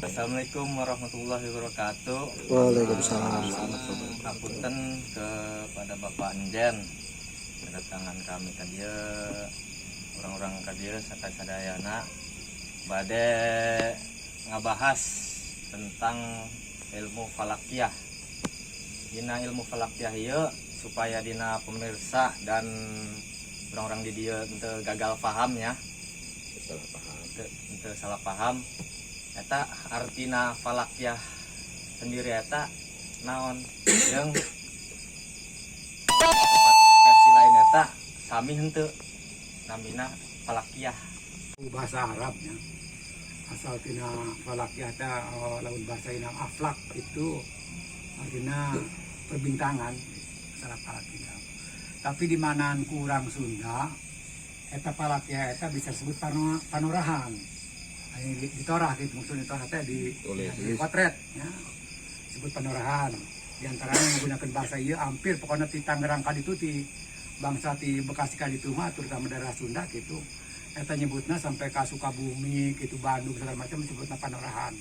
Assalamualaikum warahmatullahi wabarakatuh. Waalaikumsalam. Ngapunten kepada Bapak Njen kedatangan kami tadi orang-orang kadia sakai sadayana bade ngabahas tentang ilmu falakiyah. Dina ilmu falakiyah ieu supaya dina pemirsa dan orang-orang di dia ente gagal paham ya. Ente salah paham. Eta artina falakiyah sendiri eta naon yang versi lain eta sami henteu namina falakiyah bahasa Arabnya asal tina falakiyah eta lawan bahasa ina aflak itu artinya perbintangan salah falakiyah. Tapi di manaan kurang Sunda eta falakiyah eta bisa disebut panorahan. Ini ditorah gitu, maksudnya ditorah teh di potret ya. Disebut panorahan. Di antaranya menggunakan bahasa ieu hampir pokoknya di Tangerang kali itu di bangsa di Bekasi kali itu mah terutama daerah Sunda gitu. Eta nyebutnya sampai ke Sukabumi gitu, Bandung segala macam disebutnya panorahan.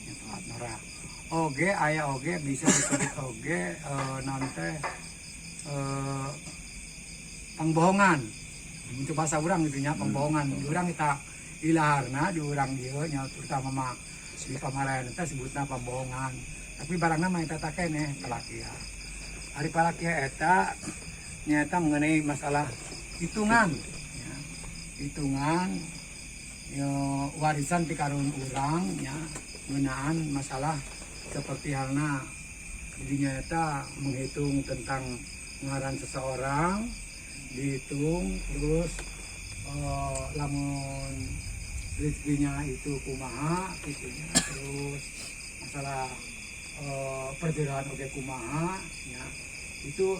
Gitu, panorah. Oge aya oge bisa disebut oge nanti pangbohongan. Untuk bahasa urang gitu nya pangbohongan. Urang kita ilaharna di urang dieu nya terutama mah di pamalayan eta sebutna pambohongan. Tapi barangna mah eta teh keneh falakiyah. Ari falakiyah eta nyata mengenai masalah hitungan ya. Hitungan ya, warisan ti karun urang ya ngeunaan masalah seperti halna jadi nyata menghitung tentang ngaran seseorang dihitung terus lamun rezekinya itu kumaha gitu ya. Terus masalah perjalanan oke kumaha ya itu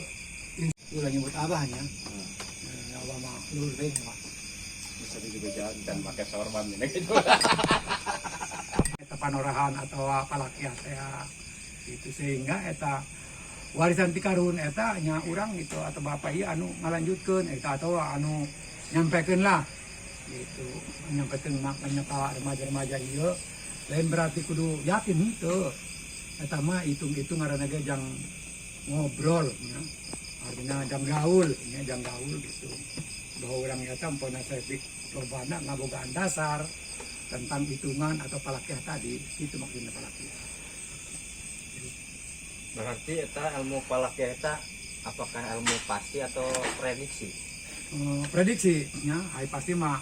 ulah nyebut abahnya abah mah lur teh mah Bisa juga jalan dan pakai sorban ini gitu. eta panorahan atau falakiyah teh itu sehingga eta warisan ti karun eta nya urang gitu atau bapak ieu anu ngalanjutkeun eta atau anu nyampekeun lah gitu menyampaikan makanya ka remaja-remaja ieu lain berarti kudu yakin henteu eta mah hitung-hitung ngaranna ge jang ngobrol ya artinya jang gaul ya jang gaul gitu bahwa urang eta empona saeutik lobana ngabogaan dasar tentang hitungan atau falakiyah tadi itu maksudnya falakiyah. berarti eta ilmu falakiyah eta apakah ilmu pasti atau prediksi? Prediksi ya ai pasti mah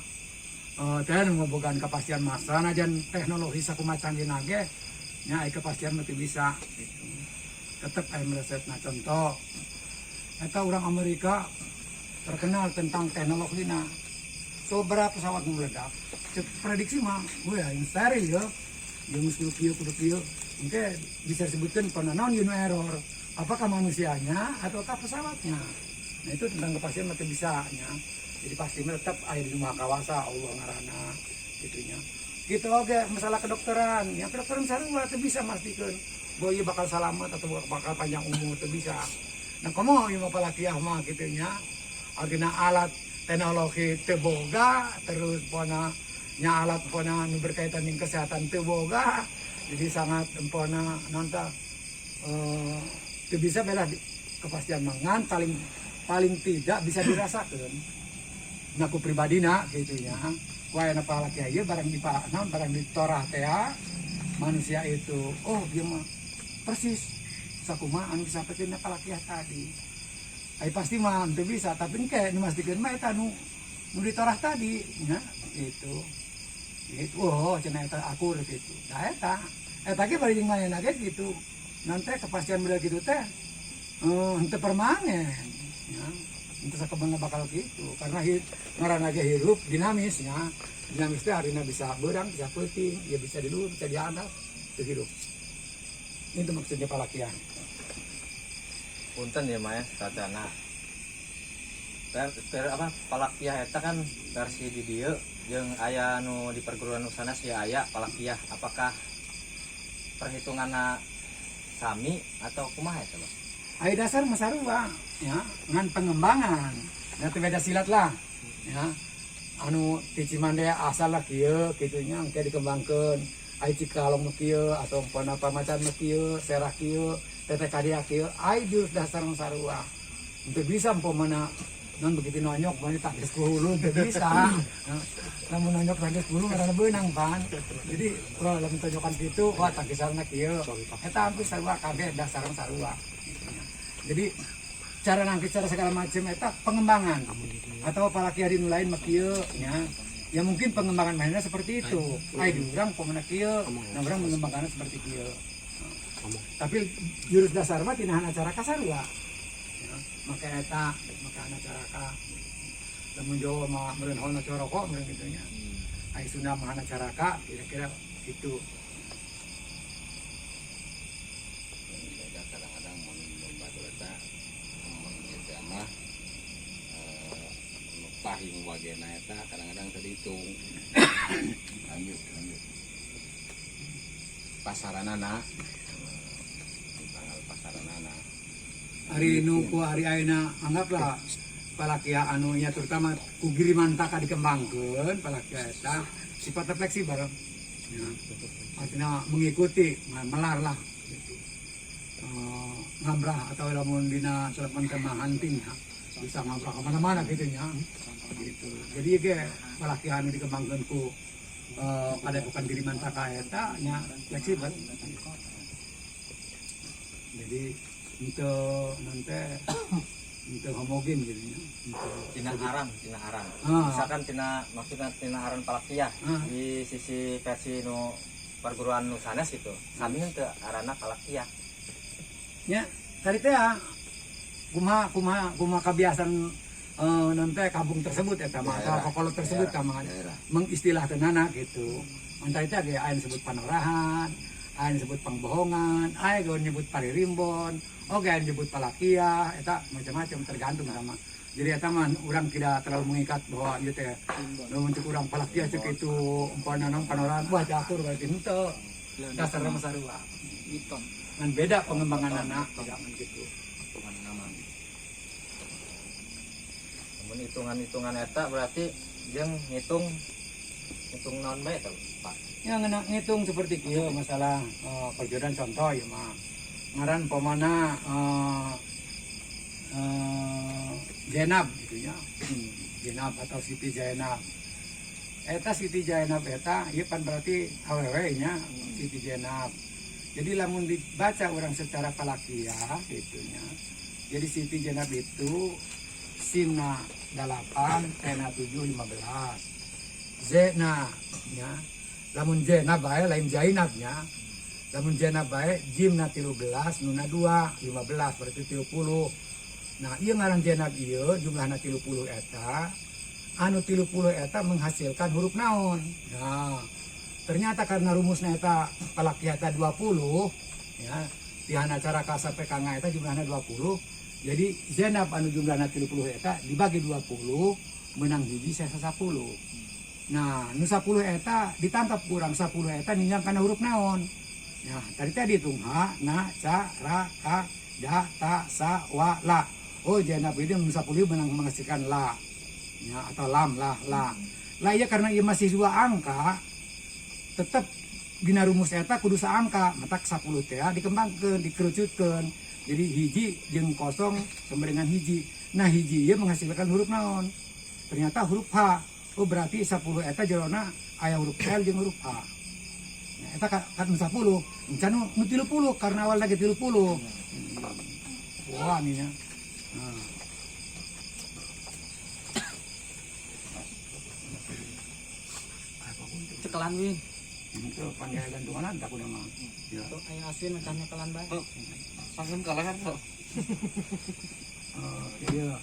teh ngobogan kepastian masa najan teknologi sakumaha canggihna ge nya ai kepastian mesti bisa gitu. Tetep aya resepna contoh eta orang Amerika terkenal tentang teknologinya. So berapa pesawat meledak? Prediksi mah wah yang steril ya. Yang mesti kudu kieu. Mungkin bisa disebutkan pada non error. Apakah manusianya ataukah pesawatnya? Nah itu tentang kepastian mesti bisa ya. Jadi pasti tetap air di rumah kawasa Allah ngarana gitunya. Gitu oke masalah kedokteran ya kedokteran sarua teu bisa memastikan bahwa ieu bakal selamat atau bakal panjang umur teu bisa. Nah komo ieu mah falakiyah mah gitunya. Artinya alat teknologi teu boga terus pona nya alat pona nu berkaitan dengan kesehatan teu boga. Jadi sangat empona nonta teu bisa bela kepastian mangan paling tidak bisa dirasakan. Naku pribadina gitu ya. Wah na falakiyah ieu barang barang ditorah teh manusia itu oh dia mah persis sakumaha anu disampaikeun falakiyah tadi. Ai pasti mah teu bisa tapi engke nu mastikeun mah eta nu ditorah tadi nya gitu. Gitu oh cenah eta akur gitu. Nah eta ge bari jeung manehna ge gitu. Nanti kepastian model gitu teh henteu permanen ya. Itu sakabana bakal gitu karena ngaranna ge hirup dinamis ya. Dinamis teh harina bisa beurang, bisa peuting, ya bisa di luhur, bisa di atas, itu hirup. Itu maksudnya falakiyah. Punten ya Maya sadana. Apa falakiyah eta kan versi di dieu jeung aya nu di perguruan usana si aya falakiyah. Apakah perhitunganna sami atau kumaha eta, Bang? Ai dasar mah sarua ya, ngan pengembangan. Nya teu beda silat lah. Ya. Anu ti Cimande asal lah kieu kitu nya engke dikembangkeun. ai cikalong nu kieu atau umpama pamacan nu kieu serah kieu teteh kadia kieu ai jurus dasar nu sarua teu bisa umpamana non begitu nonyok bani tangkis ku hulu teu bisa. Namun nonyok tangkis ku hulu karena beunang pan. Jadi lamun tonjokan kitu wah tangkisarna kieu. Eta hampir sarua kabeh dasar nu sarua. Jadi cara nangkis cara segala macam eta pengembangan atau apalagi hari lain mah kieu nya. Ya mungkin pengembangan mainnya seperti itu. Ai diurang pemana kieu, urang mengembangkannya seperti kieu. Tapi jurus dasar mah tina acara kasarua. Maka eta maka acara ka lamun Jawa mah meureun holna coroko meureun kitu nya. Ai Sunda mah acara ka kira-kira itu. Kadang-kadang mun batu eta mun eta mah pahing wagena eta kadang-kadang teu dihitung. Lanjut. Pasaranana. Tanggal pasaranana. Hari nu ku hari ayeuna anggaplah palakia anu nya terutama ku giriman taka dikembangkeun palakia eta sifatna fleksibel. Ya. Artinya mengikuti melar lah gitu. Ngambrah atau lamun dina telepon kemah hunting ya. Bisa ngambrah kemana-mana gitu nya. Gitu. Jadi ge palakia anu dikembangkeun ku padepokan giriman taka eta nya fleksibel. Jadi untuk homogen gitu ya. Tina aran. Ah. Misalkan maksudnya tina aran palakia di sisi versi nu perguruan nu sanes gitu. Sampingan teu arana palakia. Ya, tadi teh kumaha kebiasaan nanti kampung tersebut eta mah atau kokolot tersebut kamang mengistilah tenana gitu. Antara itu aya aya disebut panorahan, aya disebut pangbohongan, aya nyebut paririmbon, oke aya nyebut palakia, eta macam-macam tergantung sama. Jadi eta mah urang tidak terlalu mengikat bahwa ieu teh mun cek urang palakia cek itu umpana naon panorahan wah catur berarti henteu. Dasar mah sarua. Iton. Kan beda pengembangan anak tidak gitu. Namun hitungan eta berarti jeung ngitung naon bae tah Pak. Ya ngitung seperti kieu masalah perjodohan contoh ya mah. Ngaran pemana Jenab gitu ya. Jenab atau Siti Jainab. Eta Siti Jainab eta ieu pan berarti awewe nya Siti Jainab. Jadi lamun dibaca orang secara palakia gitu nya. Jadi Siti Jainab itu Sina 8, Tena 7, 15. Zena nya. Lamun Jenab bae lain Jainab nya. Lamun Jenab bae Jimna 13, Nuna 2, 15 berarti 30. Nah, ieu ngaran Jenab ieu jumlahna 30 eta. Anu 30 eta menghasilkan huruf naon. Nah, ternyata karena rumusna eta palakia eta 20 ya, tihana cara ka sampai ka eta jumlahna 20. Jadi Jenab anu jumlahna 30 eta dibagi 20 menang hiji sesa 10. Nah, nu 10 eta ditangkap kurang 10 eta ninjang kana huruf naon. Ya, tadi tadi dihitung ha, na, ca, ra, ka, da, ta, sa, wa, la. Oh, Jenab itu nu 10 menang menghasilkan la. Ya, atau lam, la. Lah iya karena ieu masih 2 angka, tetap dina rumus eta kudu saangka, matak 10 teh dikembangkeun, dikerucutkeun. Jadi hiji jeung kosong sama dengan hiji. Nah, hiji ieu menghasilkan huruf naon? Ternyata huruf H. Oh, berarti 10 eta jerona aya huruf L jeung huruf H. Nah, eta kan 10. Encan nu 30 karena awal lagi 30. Wah, nih ya. Nah. Cekelan win. Itu panggil gantungan tak udah mah. Ya. Tuh aya asin mecan cekelan bae. Sanggeun kalahan kok. Iya.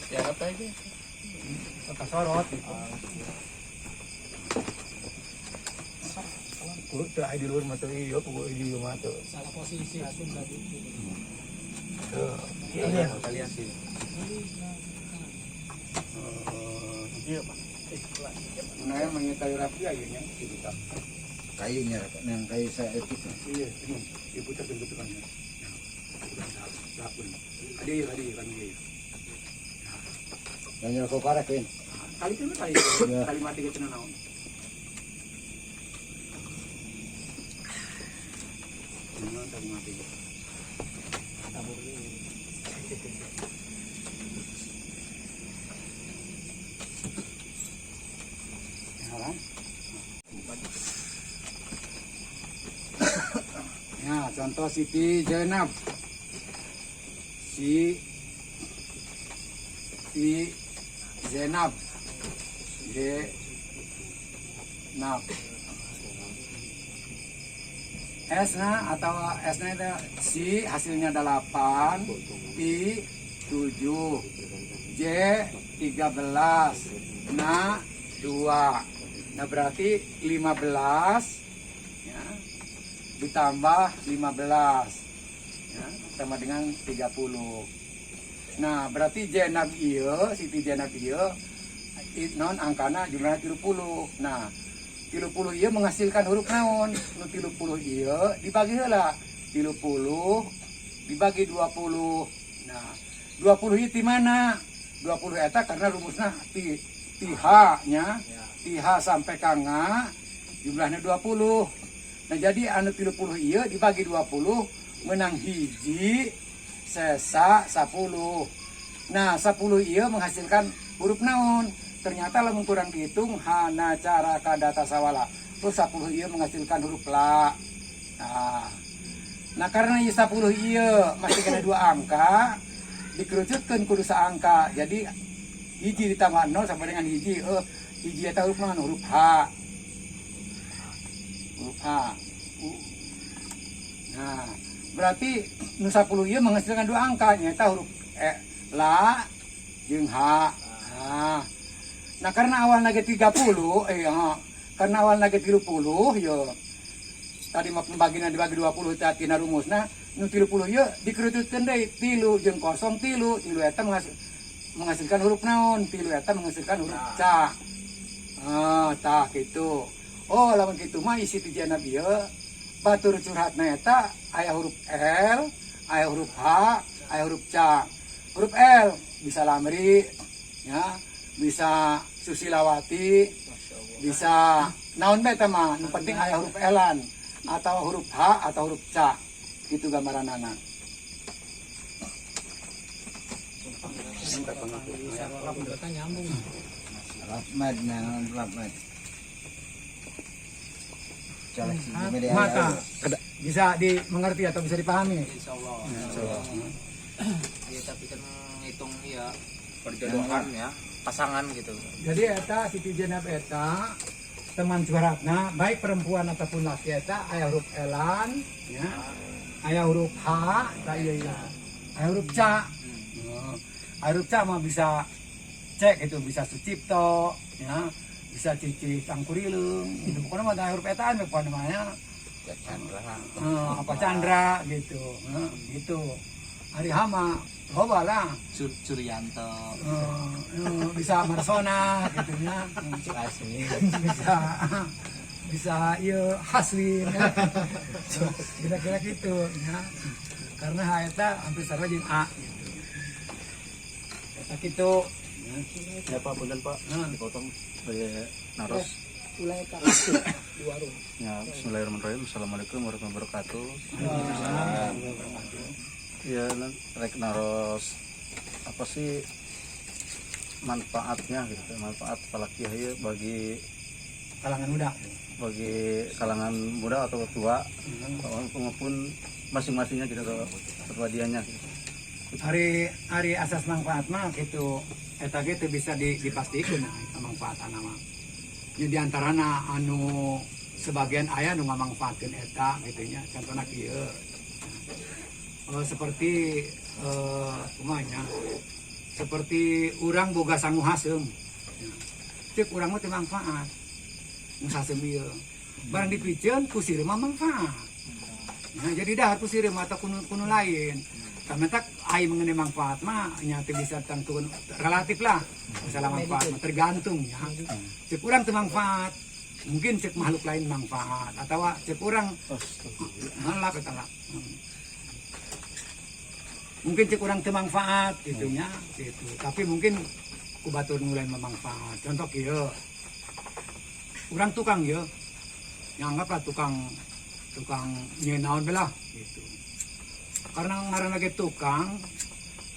Ya apa aja? Kata sorot. Tuh ai di luar mah tuh ieu pokok di rumah tuh. Salah posisi asin tadi. Tuh. Iya, kalian sih. Iya, Pak. Nah, yang mengitai rapi ayeuna kita. Kayunya yang kayu saya itu. Iya, ini diputar begitu kan. Dapun. Adi kan dia. Yang kau karekin. Kali itu kali mati ke cenah naon. tabung api. Ya, ya, contoh Siti Zainab. Si Zainab. Zainab. S-nya atau S-nya itu si hasilnya 8, Pi 7, J 13, Na 2. Nah berarti 15 ya, ditambah 15 ya, sama dengan 30. Nah berarti Zainab iya, Siti Zainab iya non angkana jumlahnya 30. Nah 30 iya menghasilkan huruf naon. Nu 30 iya dibagi heula 30 dibagi 20. Nah 20 ieu ti mana? 20 eta karena rumusna ti H nya, ti H sampai kanga jumlahnya 20. Nah jadi anu 30 iya dibagi 20 menang hiji sesa 10. Nah 10 iya menghasilkan huruf naon. Ternyata lamun kurang dihitung hana cara kadata sawala terus 10 iya menghasilkan huruf la. Nah karena iya 10 iya masih kena 2 angka dikerucutkan kudu angka. Jadi hiji ditambah 0 sama dengan hiji. Hiji eta huruf naon? Huruf H. Huruf H. Nah berarti nu 10 iya menghasilkan 2 angka nyata huruf la jeung H. Nah karena awal lagi 30, karena awal lagi 30, ya tadi mah pembagian dibagi 20 tadi rumusna, nu 30 ya dikerututkeun deui 3 jeung 0 3 eta menghasilkan huruf naon, 3 eta menghasilkan huruf ca. Tah gitu. Oh lamun kitu mah isi ti Zainab ieu batur curhatna eta aya huruf L, aya huruf H, aya huruf ca. Huruf L bisa lamri ya. Bisa Susilawati, bisa naon bae teh mah, nu penting aya huruf L-an atau huruf H atau huruf C. Itu gambaranana. Nyambung. Maka bisa dimengerti atau bisa dipahami? Insyaallah. Ya tapi kan ngitung ya perjodohan ya, pasangan gitu. Jadi eta Siti Zainab eta teman curhatna baik perempuan ataupun laki eta aya huruf L-an ya. Aya huruf H, eta ieu. Aya huruf C. Aya huruf C mah bisa cek itu bisa Sucipto ya, bisa Cici Sangkurileung. Itu pokoknya mah aya huruf eta anu pokona mah ya. Apa Chandra gitu. Gitu. Hari hama loba lah Suryanto. Bisa Marsona gitu ya. Bisa ieu Haswin ya. Kira-kira gitu ya. Karena H eta hampir sarua jeung A gitu. Eta kitu Ya Pak, punten Pak, dipotong sebagai naros. Ulai ka di warung. Ya, bismillahirrahmanirrahim. Assalamualaikum warahmatullahi wabarakatuh. Ya, rek naros apa sih manfaatnya gitu, manfaat palakiah ya bagi kalangan muda. Bagi kalangan muda atau tua, maupun masing-masingnya gitu atau kepribadiannya. Gitu. Hari asas manfaat mah gitu, eta ge teu bisa dipastikan manfaatan mah. Jadi diantarana anu sebagian aya nu ngamanfaatkeun eta gitu nya, contohna kieu. Seperti kumanya seperti urang boga sangu haseum cek urang mah teu manfaat nu haseum ieu barang dipikeun ku sireum mah manfaat. Nah jadi dahar ku sireum atau kuno lain karena tak ai mengenai manfaat mah nya teu bisa tentukeun relatif lah masalah manfaat mah tergantung ya. Cek urang teu manfaat mungkin cek makhluk lain manfaat atau cek urang malah kata mungkin cek kurang manfaat gitunya gitu. Tapi mungkin kubatur mulai memanfaat. Contoh kieu. Urang tukang ya. Nganggaplah tukang tukang nyenaon belah gitu. Karena ngaranna ge tukang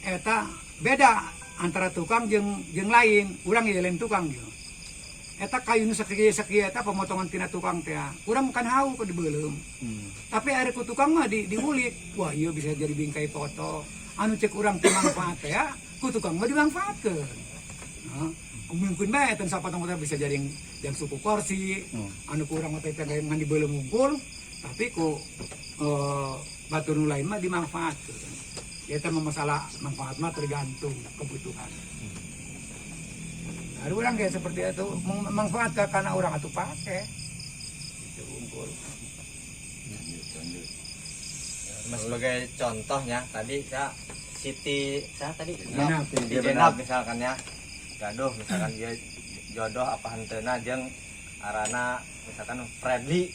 eta beda antara tukang jeung lain. Urang ye lain tukang ge. Eta kayuna sakieu eta pemotongan tina tukang teh. Urang bukan hau ke dibeulem. Tapi are ku tukang mah diulik. Wah, ieu bisa jadi bingkai foto. Anu cek urang teu manfaat teh ya, ku tukang mah dimanfaatkeun. Nah, mungkin bae eta sapatong teh bisa jadi yang suku kursi. Anu ku urang teh ngan dibeulem unggul, tapi ku batur nu lain mah dimanfaatkeun. Eta mah masalah manfaat mah tergantung kebutuhan. Ada orang kayak seperti itu memanfaatkan karena orang itu pakai itu unggul. Sebagai contohnya tadi saya Siti Jenab misalkan ya gaduh misalkan dia jodoh apa hentena jeung arana misalkan Fredly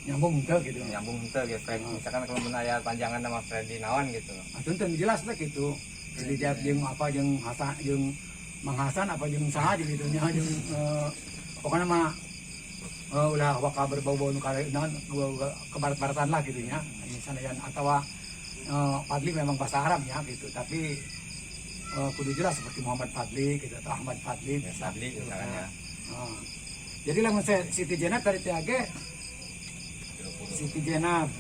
nyambung henteu gitu. Nyambung henteu gitu Fredly misalkan kalau mun aya panjangan nama Fredly naon gitu. Atuh teu jelas lah gitu. Jadi jeung apa jeung Hasan jeung Mang Hasan apa jeung saha gitu nya jeung pokoknya mah ulah waka berbau-bau nu karenan kebarat-baratan lah gitu nya. Sanajan atawa Fadli memang bahasa Arab ya gitu tapi kudu jelas seperti Muhammad Fadli gitu atau Ahmad Fadli Fadli misalkan ya. Jadi lamun Siti Jenab dari TAG Siti Jenab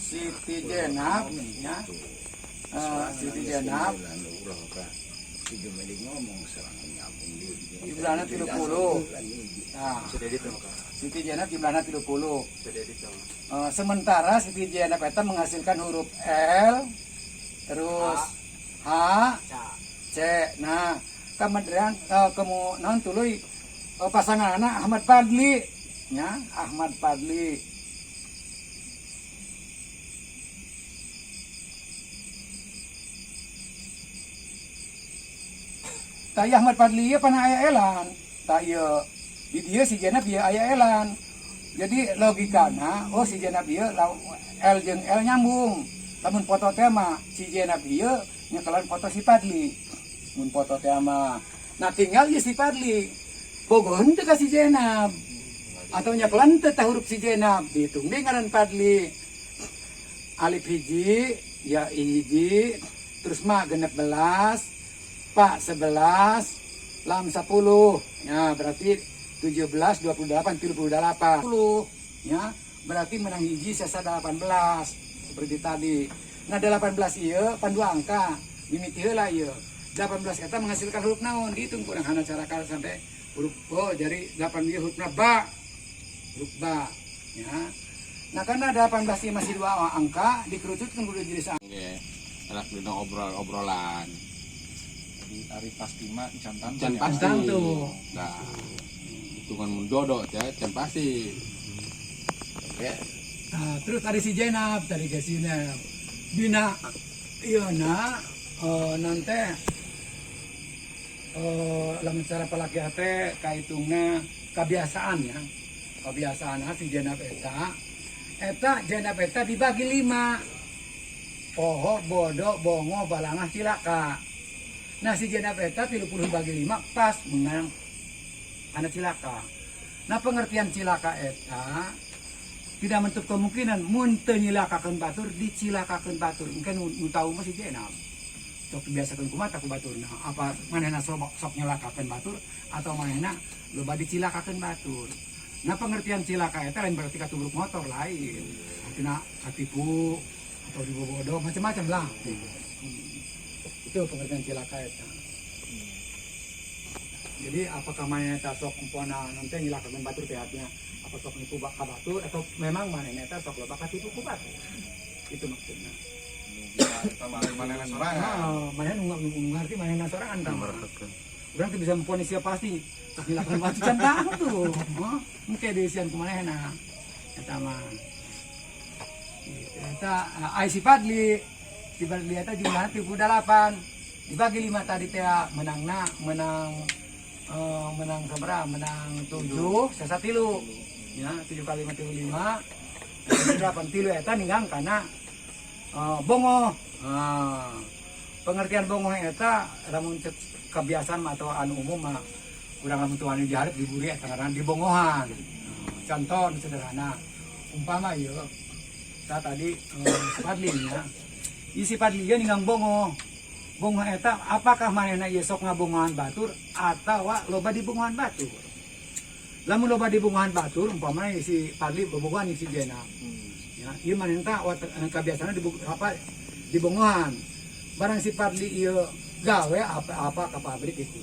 Siti Jenab ya. Siti Jenab jumlahna 30. Nah, Siti Jenab jumlahna 30. Sementara Siti Jenab eta menghasilkan huruf L terus H, C. Nah, kemudian naon tuluy pasanganna Ahmad Fadli nya, Ahmad Fadli. Tah Ahmad Fadli ieu pana aya elan. Tah ieu di dieu si Jenab ieu aya elan. Jadi logikana oh si Jenab ieu L jeung L nyambung. Lamun foto teh mah si Jenab ieu nyekelan foto si Fadli. Mun foto teh mah nah tinggal ieu si Fadli. Bogoheun teh ka si Jenab. Atau nyekelan teh huruf si Jenab dihitung deui ngaran Fadli. Alif hiji, ya hiji, terus ma 16, Pak 11, Lam 10, ya berarti 17, 28, 38, 10, ya berarti menang hiji sesa 18, seperti tadi. Nah 18 iya, pan 2 angka, mimiti heula ieu. 18 eta menghasilkan huruf naon, dihitung kurang hana cara sampai huruf jadi 8 ieu hurufna ba, huruf ba, ya. Nah karena 18 ieu masih 2 angka, dikerucutkan kudu jadi sa. Nggih, anak dina obrolan. Ari pasti mah cantan tuh. Nah, hitungan mendodo can pasti. Oke. Nah, terus ada si Jenab tadi ke sini. Dina ieu-na nanti lamun cara pelaki teh kahitungna kebiasaan ya. Kebiasaan si Jenab eta Jenab eta dibagi 5. Poho, bodo, bongo, balangah, cilaka. Nah si Jenab eta 30 bagi 5 pas menang anak cilaka. Nah pengertian cilaka eta tidak menutup kemungkinan mun teu nyilakakeun batur dicilakakeun batur. Mungkin nu tahu mah si Jenab. Sok biasakeun kumaha ku baturna. Apa manehna sok nyilakakeun batur atau manehna loba dicilakakeun batur. Nah pengertian cilaka eta lain berarti katubruk motor lain. Artinya katipu atau dibobodo macam-macam lah. Itu pengertian cilaka eta. Jadi apakah manehna eta sok umpana nanti nyilakakeun batur teh artinya apa sok nipu ka batur atau memang manehna eta sok loba katipu ku batur. Itu maksudnya. manehna sorangan. Manehna ngarti manehna sorangan tah. Urang teh bisa memponis siapa pasti sok nyilakakeun batur can tah tuh. Engke deisian ku manehna. Eta mah. Eta ai si Fadli eta jumlahna 38 dibagi 5 tadi teh menang sabaraha menang 7 sesa 3 ya 7 kali 5 8 3 eta ninggang kana bongo pengertian bongoh eta lamun cek kebiasaan mah atau anu umum mah kurang lamun tuan diharap diburi eta ngaran dibongohan. Contoh sederhana umpama ieu tadi padlinya isi padlinya ningang bongoh eta apakah manehna ieu sok ngabongohan batur atawa loba dibongohan batur. Lamun loba dibongohan batur umpama isi padli bobongohan isi jenab. Ya, ieu manehna kebiasaanna dibongohan. Barang si padli ieu gawe apa ka pabrik itu.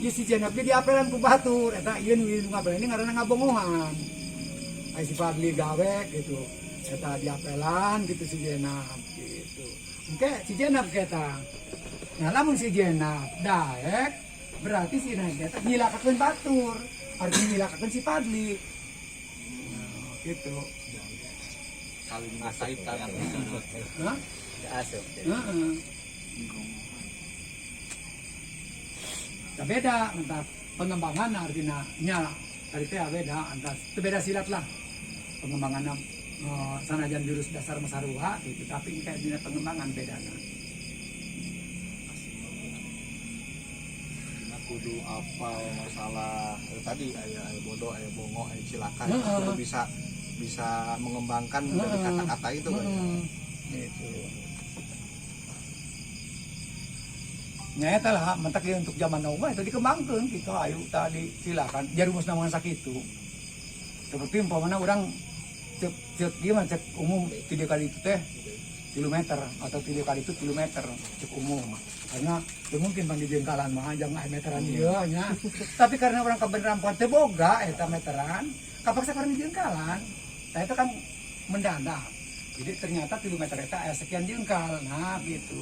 Ieu si jenab ge diapelan ku batur eta ieu nu ngabelan ini ngaranna ngabongohan. Ai si padli gawe gitu. Eta diapelan gitu si jenab gitu. Engke si jenab eta. Nah, lamun si jenab daek berarti si jenab eta nyilakakeun batur. Artinya nyilakakeun si padli. Nah, gitu. Saling ngasaitan. Hah? Asup. Heeh. Nah, beda antara pengembangan artinya nya tadi teh beda antara itu beda silat lah pengembangan sanajan jurus dasar masarua gitu tapi kayak dina pengembangan bedana. Kudu apa masalah tadi aya bodoh aya bongo aya silakan Heeh. kudu bisa mengembangkan dari kata-kata itu kan. Gitu. Nyata lah mentak ieu untuk zaman now mah itu dikembangkeun gitu ayo tadi silakan jarumusna mah sakitu. Seperti umpamana urang cek gimana cek umum 3 kali itu teh kilometer atau 3 kali itu kilometer cek umum karena ya mungkin bang di jengkalan mah jangan meteran ieu nya tapi karena orang kebenaran poe teu boga eta meteran kapaksa karena di jengkalan tah eta kan mendadak jadi ternyata kilometer eta aya sekian jengkal nah gitu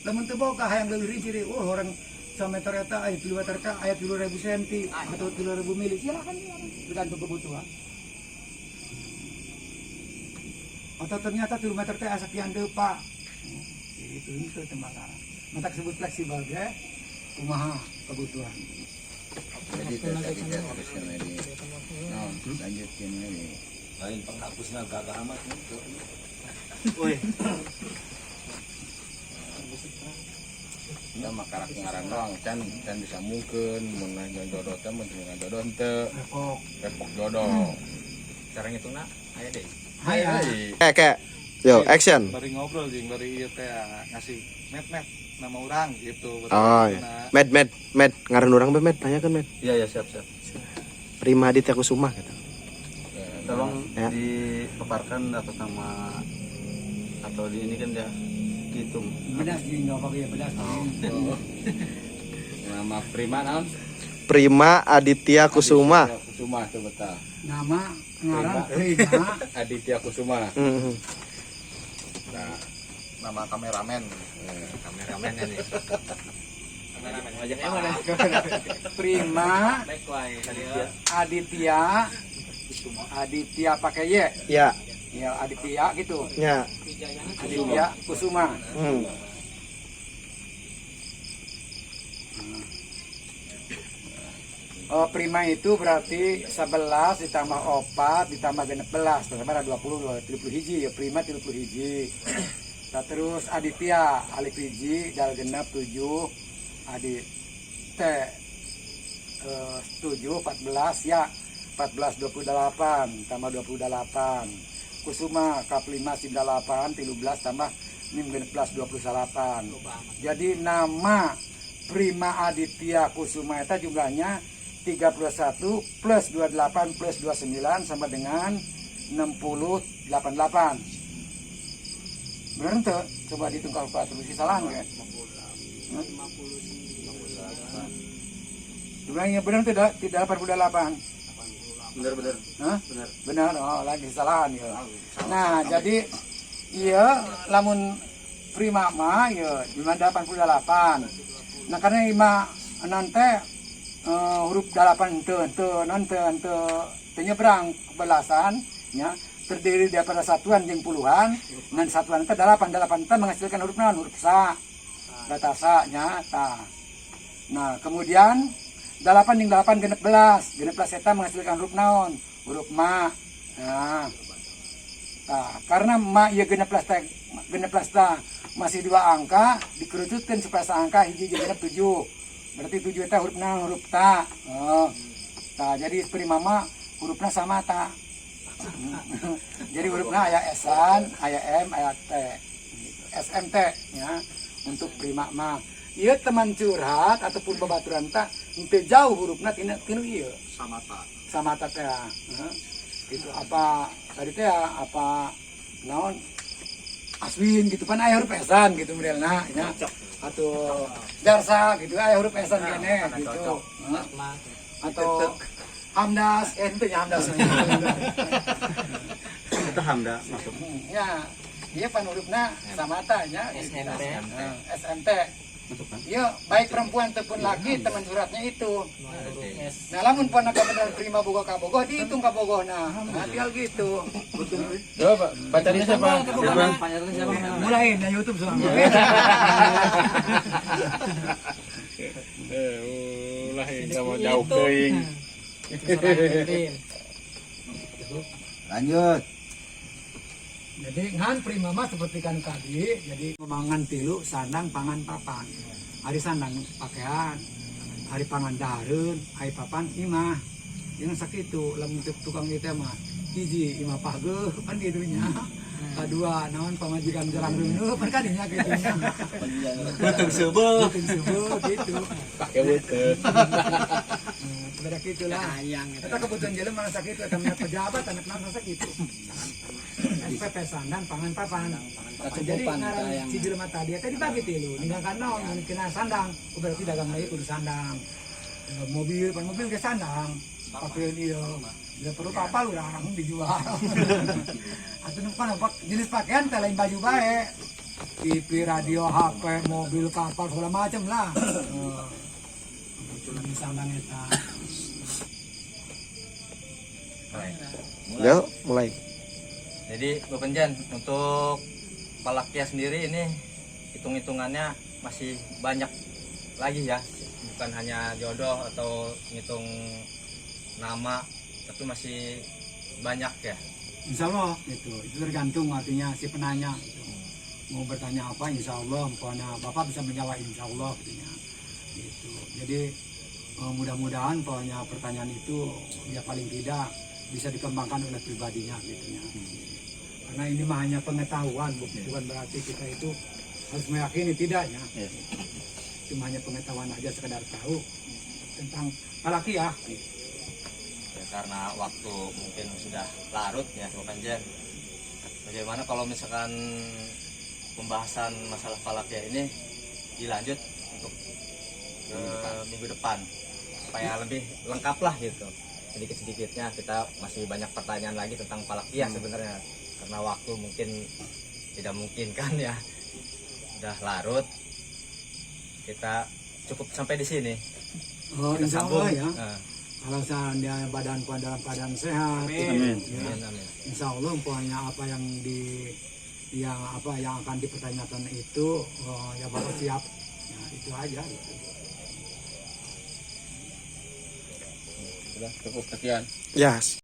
lamun teu boga hayang leuwih ciri orang sameter eta aya kilometer ka aya 3.000 cm atau 3.000 mili silakan tergantung kebutuhan. Atau ternyata kilometer teh sekian deu Pak. Itu tembakan. Mentak sebut fleksibel ge kumaha kebutuhan. Jadi tadi teruskan lagi. Nah, lanjutkan lagi. Lain penghapusna gagah amat itu. Wih. Kita mah karak ngaran doang can bisa mungkin mun jodoh teh mun jodoh teu repok jodoh. Cara ngitungna aya deui. Kayak yo action. Bari ngobrol jeung bari ieu teh ngasih met nama orang gitu. Oh iya. Med ngaran urang be med tanyakeun med. Iya siap. Prima Aditya Kusuma gitu. Tolong Ya. dipaparkan atas nama atau di ini kan dia gitu. Bedas jeung apa ge bedas. Nama prima naon? Prima Aditya Kusuma. Kusuma teh betah. Nama ngaran Prima Aditya Kusuma. Mhm. Nah, Nama kameramen. Kameramen ini. Kameramen wajahnya mana? Prima Baik wae. Aditya pakai Y. Ya, Ya Aditya gitu. ya. Aditya Kusuma. Oh, prima itu berarti 11 ditambah 4 ditambah 16 berapa 20 hiji ya prima 30 hiji. Nah, terus Aditya alif hiji dal genep 7 adit T 7 14 ya 14 28 tambah 28 Kusuma kap 5 98 13 tambah mim genep plus 28 jadi nama Prima Aditya Kusuma itu jumlahnya 31 plus 28 plus 29 sama dengan 60 88. Benar ente? Coba dihitung kalkulator si salah enggak? 50. Jumlahnya benar tidak 88. Bener. Hah? Benar. Oh, lagi kesalahan ya. Nah, jadi iya lamun prima mah ya jumlah 88. Nah, karena ima nanti huruf 8 ente nyebrang belasan ya terdiri daripada satuan jeung puluhan dan satuan itu 8 itu menghasilkan huruf naon huruf sa data sa nya ta nah kemudian 8 jeung 8 genep belas eta menghasilkan huruf naon huruf ma nah karena ma ieu genep belas ta masih 2 angka dikerucutkan supaya angka hiji jadi 7. Berarti 7 eta hurufna huruf ta. Nah, jadi seperti mama hurufnya sama ta. Jadi hurufnya aya esan, aya m, aya t. SMT ya untuk prima mah. Ieu teman curhat ataupun babaturan ta henteu jauh hurufna tina ieu. Sama ta teh. Gitu apa tadi teh apa naon Aswin gitu kan aya huruf esan gitu modelna nya atau Darsa gitu aya huruf esan kene gitu. Atau Hamdas ente nya Hamdas. Itu hamda masuk. Ya, iya pan hurufna sama ta nya SMT. SMT. Masuk kan? Iya, baik perempuan ataupun laki teman suratnya itu. Nah, lamun pun ada benar prima boga kabogoh dihitung kabogohna. Nah, tinggal gitu. Coba pacarnya siapa? Mulai na YouTube soalnya. Ulah yang sama jauh keuing. Lanjut. Jadi ngan prima mah seperti kan tadi, jadi pemangan tilu, sandang, pangan, papan. Hari sandang pakaian, hari pangan dareun, hari papan imah. Yang sakitu lamun tukang itu mah hiji imah pageuh kan gitunya. Kedua naon pamajikan jarang reuneuh kan kadinya gitunya. Betul sebeuh. Gitu. Pakai beuteut. Beda gitulah. Eta kebutuhan jelema mana sakitu eta mah pejabat anak nafsa sakitu. SPP sandang pangan papan. Jadi ngaran si jelema tadi eta dibagi tilu. Ninggalkan naon mun kena sandang, berarti dagang deui kudu sandang. Mobil ke sandang. Pakaian ieu. Ya perlu kapal urang dijual. Atuh nu kana jenis pakaian teh lain baju bae. TV, radio, HP, mobil, kapal segala macam lah. Cuma di sandang eta. Yo, mulai. Jadi Bapak Jan, untuk Palakia sendiri ini hitung-hitungannya masih banyak lagi ya, bukan hanya jodoh atau ngitung nama, tapi masih banyak ya. Insya Allah itu tergantung artinya si penanya gitu. Mau bertanya apa Insya Allah, pokoknya Bapak bisa menjawab Insya Allah gitu. Jadi mudah-mudahan pokoknya pertanyaan itu ya paling tidak bisa dikembangkan oleh pribadinya gitu ya. Karena ini mah hanya pengetahuan, bukan berarti kita itu harus meyakini, tidak ya. Cuma hanya pengetahuan aja, sekedar tahu tentang Palakia. Ya, karena waktu mungkin sudah larut ya Bapak Jan. Bagaimana kalau misalkan pembahasan masalah Palakia ini dilanjut untuk minggu depan supaya lebih lengkap lah gitu. Sedikit-sedikitnya kita masih banyak pertanyaan lagi tentang Palakia sebenarnya, karena waktu mungkin tidak memungkinkan ya, udah larut. Kita cukup sampai di sini. Oh, Kita Insya sambung. Allah ya. Nah, Kalau seandainya badan dalam keadaan sehat, Amin. ya, amin. Insya Allah pokoknya apa yang akan dipertanyakan itu ya Bapak siap. Ya, itu aja gitu. Sudah cukup sekian. Yes.